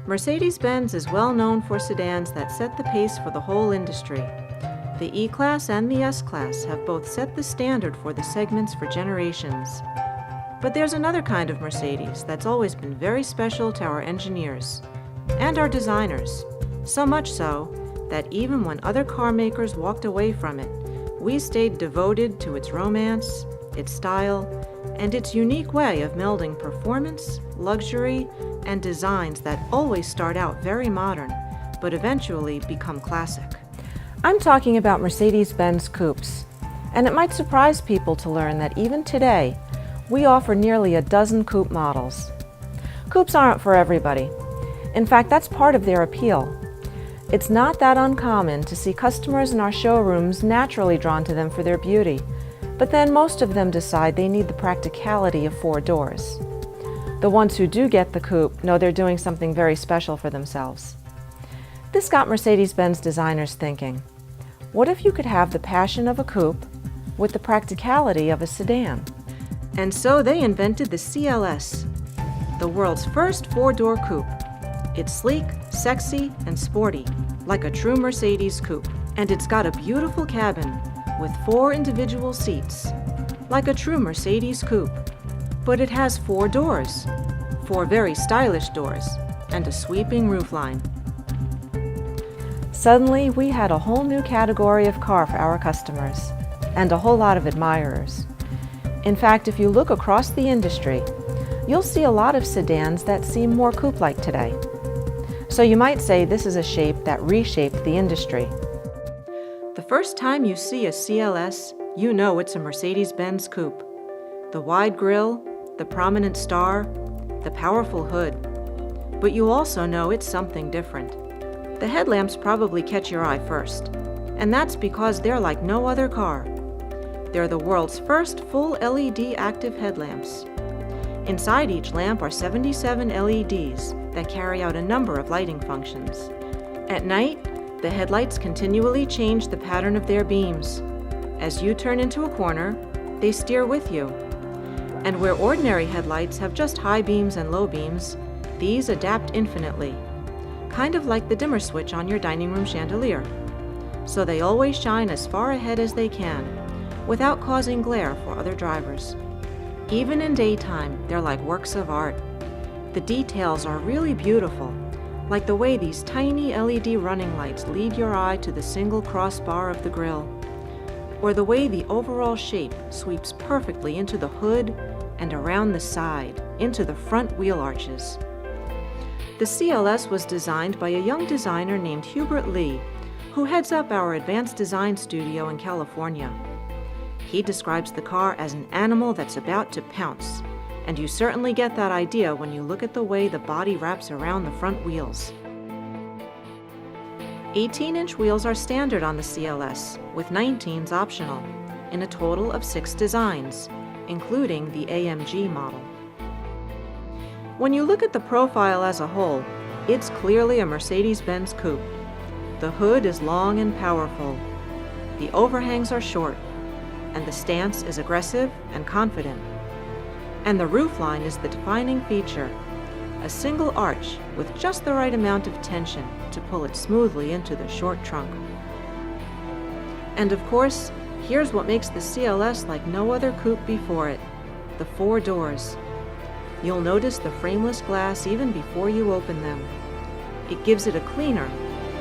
Mercedes-Benz is well known for sedans that set the pace for the whole industry. The E-Class and the S-Class have both set the standard for the segments for generations. But there's another kind of Mercedes that's always been very special to our engineers and our designers, so much so that even when other car makers walked away from it, we stayed devoted to its romance, its style, and its unique way of melding performance, luxury, and designs that always start out very modern, but eventually become classic. I'm talking about Mercedes-Benz coupes, and it might surprise people to learn that even today, we offer nearly a dozen coupe models. Coupes aren't for everybody. In fact, that's part of their appeal. It's not that uncommon to see customers in our showrooms naturally drawn to them for their beauty, but then most of them decide they need the practicality of 4 doors. The ones who do get the coupe know they're doing something very special for themselves. This got Mercedes-Benz designers thinking, what if you could have the passion of a coupe with the practicality of a sedan? And so they invented the CLS, the world's first 4-door coupe. It's sleek, sexy, and sporty, like a true Mercedes coupe. And it's got a beautiful cabin with 4 individual seats, like a true Mercedes coupe. But it has 4 doors, 4 very stylish doors, and a sweeping roofline. Suddenly, we had a whole new category of car for our customers, and a whole lot of admirers. In fact, if you look across the industry, you'll see a lot of sedans that seem more coupe-like today. So you might say this is a shape that reshaped the industry. The first time you see a CLS, you know it's a Mercedes-Benz coupe. The wide grille, the prominent star, the powerful hood. But you also know it's something different. The headlamps probably catch your eye first, and that's because they're like no other car. They're the world's first full LED active headlamps. Inside each lamp are 77 LEDs that carry out a number of lighting functions. At night, the headlights continually change the pattern of their beams. As you turn into a corner, they steer with you. And where ordinary headlights have just high beams and low beams, these adapt infinitely, kind of like the dimmer switch on your dining room chandelier. So they always shine as far ahead as they can, without causing glare for other drivers. Even in daytime, they're like works of art. The details are really beautiful, like the way these tiny LED running lights lead your eye to the single crossbar of the grille, or the way the overall shape sweeps perfectly into the hood and around the side, into the front wheel arches. The CLS was designed by a young designer named Hubert Lee, who heads up our advanced design studio in California. He describes the car as an animal that's about to pounce, and you certainly get that idea when you look at the way the body wraps around the front wheels. 18-inch wheels are standard on the CLS, with 19s optional, in a total of 6 designs, including the AMG model. When you look at the profile as a whole, it's clearly a Mercedes-Benz coupe. The hood is long and powerful, the overhangs are short, and the stance is aggressive and confident. And the roofline is the defining feature, a single arch with just the right amount of tension to pull it smoothly into the short trunk. And of course, here's what makes the CLS like no other coupe before it, the 4 doors. You'll notice the frameless glass even before you open them. It gives it a cleaner,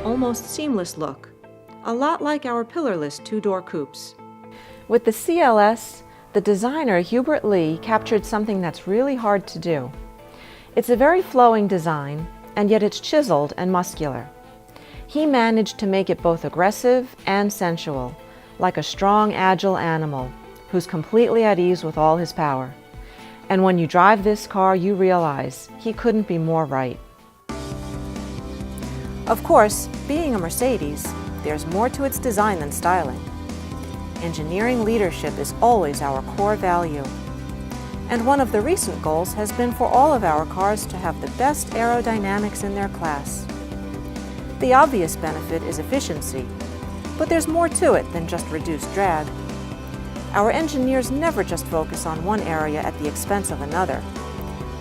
almost seamless look, a lot like our pillarless 2-door coupes. With the CLS, the designer Hubert Lee captured something that's really hard to do. It's a very flowing design, and yet it's chiseled and muscular. He managed to make it both aggressive and sensual, like a strong, agile animal who's completely at ease with all his power. And when you drive this car, you realize he couldn't be more right. Of course, being a Mercedes, there's more to its design than styling. Engineering leadership is always our core value. And one of the recent goals has been for all of our cars to have the best aerodynamics in their class. The obvious benefit is efficiency, but there's more to it than just reduced drag. Our engineers never just focus on one area at the expense of another.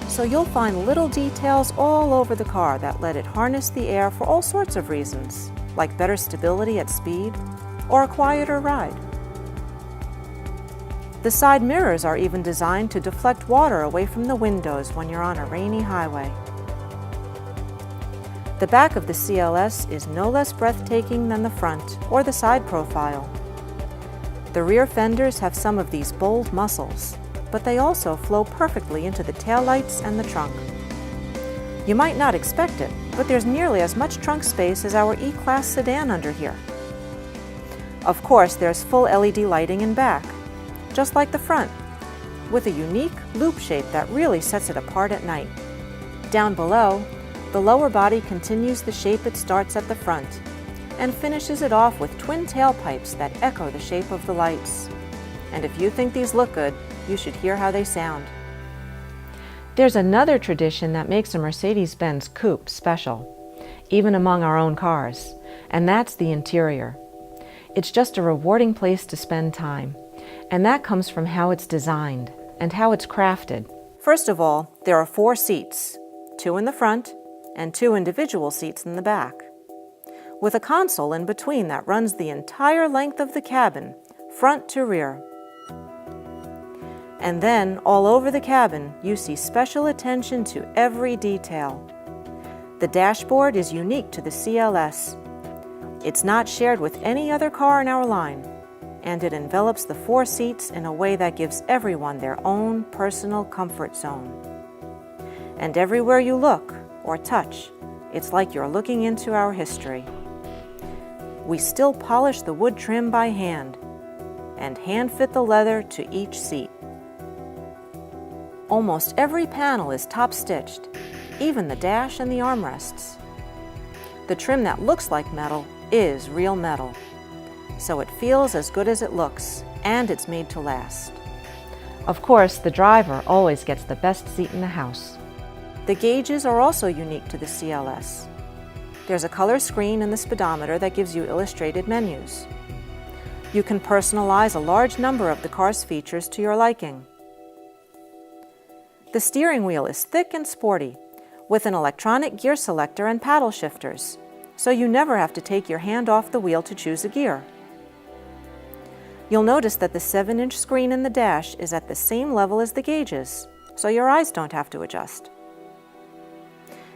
So you'll find little details all over the car that let it harness the air for all sorts of reasons, like better stability at speed or a quieter ride. The side mirrors are even designed to deflect water away from the windows when you're on a rainy highway. The back of the CLS is no less breathtaking than the front or the side profile. The rear fenders have some of these bold muscles, but they also flow perfectly into the taillights and the trunk. You might not expect it, but there's nearly as much trunk space as our E-Class sedan under here. Of course, there's full LED lighting in back, just like the front, with a unique loop shape that really sets it apart at night. Down below, the lower body continues the shape it starts at the front and finishes it off with twin tailpipes that echo the shape of the lights. And if you think these look good, you should hear how they sound. There's another tradition that makes a Mercedes-Benz coupe special, even among our own cars, and that's the interior. It's just a rewarding place to spend time, and that comes from how it's designed and how it's crafted. First of all, there are 4 seats, 2 in the front and 2 individual seats in the back, with a console in between that runs the entire length of the cabin, front to rear. And then, all over the cabin, you see special attention to every detail. The dashboard is unique to the CLS. It's not shared with any other car in our line, and it envelops the 4 seats in a way that gives everyone their own personal comfort zone. And everywhere you look or touch, it's like you're looking into our history. We still polish the wood trim by hand and hand-fit the leather to each seat. Almost every panel is top-stitched, even the dash and the armrests. The trim that looks like metal is real metal, so it feels as good as it looks, and it's made to last. Of course, the driver always gets the best seat in the house. The gauges are also unique to the CLS. There's a color screen in the speedometer that gives you illustrated menus. You can personalize a large number of the car's features to your liking. The steering wheel is thick and sporty, with an electronic gear selector and paddle shifters, so you never have to take your hand off the wheel to choose a gear. You'll notice that the 7-inch screen in the dash is at the same level as the gauges, so your eyes don't have to adjust.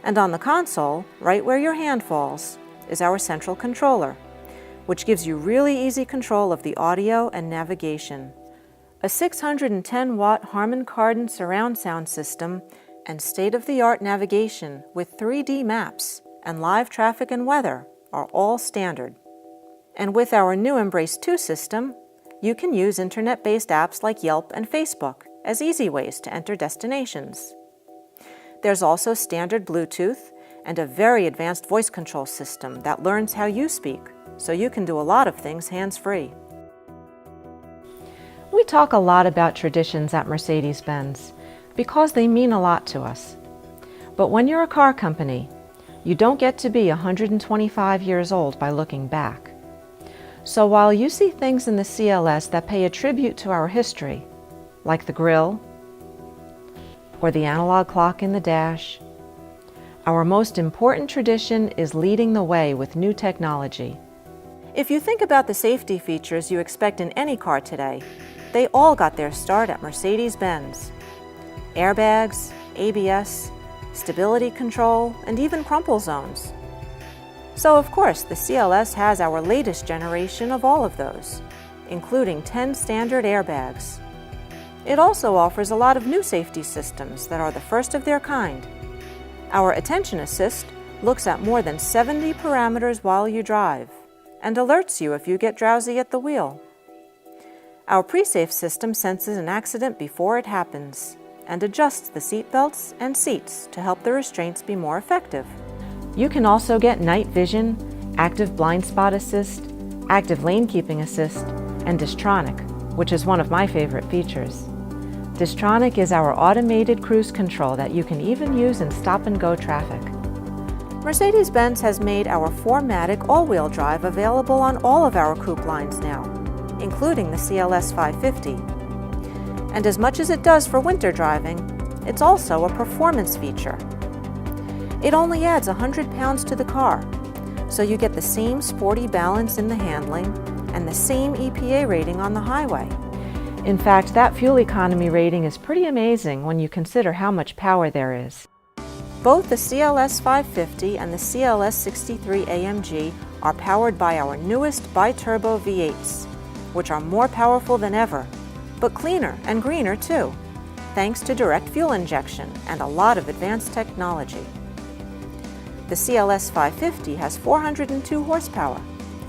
And on the console, right where your hand falls, is our central controller, which gives you really easy control of the audio and navigation. A 610-watt Harman Kardon surround sound system and state-of-the-art navigation with 3D maps and live traffic and weather are all standard. And with our new Embrace 2 system, you can use internet-based apps like Yelp and Facebook as easy ways to enter destinations. There's also standard Bluetooth and a very advanced voice control system that learns how you speak, so you can do a lot of things hands-free. We talk a lot about traditions at Mercedes-Benz because they mean a lot to us. But when you're a car company, you don't get to be 125 years old by looking back. So while you see things in the CLS that pay a tribute to our history, like the grille or the analog clock in the dash, our most important tradition is leading the way with new technology. If you think about the safety features you expect in any car today, they all got their start at Mercedes-Benz. Airbags, ABS, stability control, and even crumple zones. So of course, the CLS has our latest generation of all of those, including 10 standard airbags. It also offers a lot of new safety systems that are the first of their kind. Our Attention Assist looks at more than 70 parameters while you drive and alerts you if you get drowsy at the wheel. Our Pre-Safe system senses an accident before it happens and adjusts the seat belts and seats to help the restraints be more effective. You can also get night vision, active blind spot assist, active lane keeping assist, and Distronic, which is one of my favorite features. Distronic is our automated cruise control that you can even use in stop-and-go traffic. Mercedes-Benz has made our 4MATIC all-wheel drive available on all of our coupe lines now, including the CLS 550. And as much as it does for winter driving, it's also a performance feature. It only adds 100 pounds to the car, so you get the same sporty balance in the handling and the same EPA rating on the highway. In fact, that fuel economy rating is pretty amazing when you consider how much power there is. Both the CLS 550 and the CLS 63 AMG are powered by our newest bi-turbo V8s, which are more powerful than ever, but cleaner and greener too, thanks to direct fuel injection and a lot of advanced technology. The CLS 550 has 402 horsepower,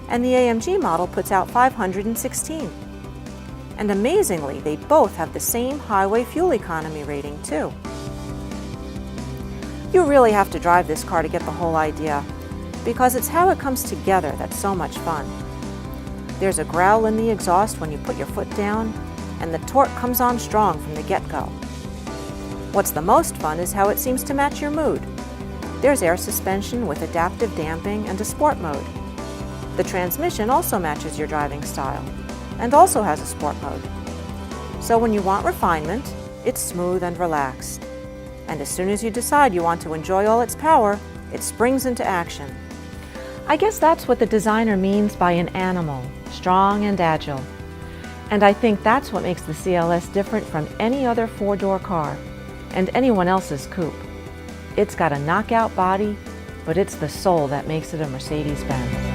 and the AMG model puts out 516. And amazingly, they both have the same highway fuel economy rating too. You really have to drive this car to get the whole idea, because it's how it comes together that's so much fun. There's a growl in the exhaust when you put your foot down, and the torque comes on strong from the get-go. What's the most fun is how it seems to match your mood. There's air suspension with adaptive damping and a sport mode. The transmission also matches your driving style, and also has a sport mode. So when you want refinement, it's smooth and relaxed. And as soon as you decide you want to enjoy all its power, it springs into action. I guess that's what the designer means by an animal, strong and agile. And I think that's what makes the CLS different from any other four-door car, and anyone else's coupe. It's got a knockout body, but it's the soul that makes it a Mercedes-Benz.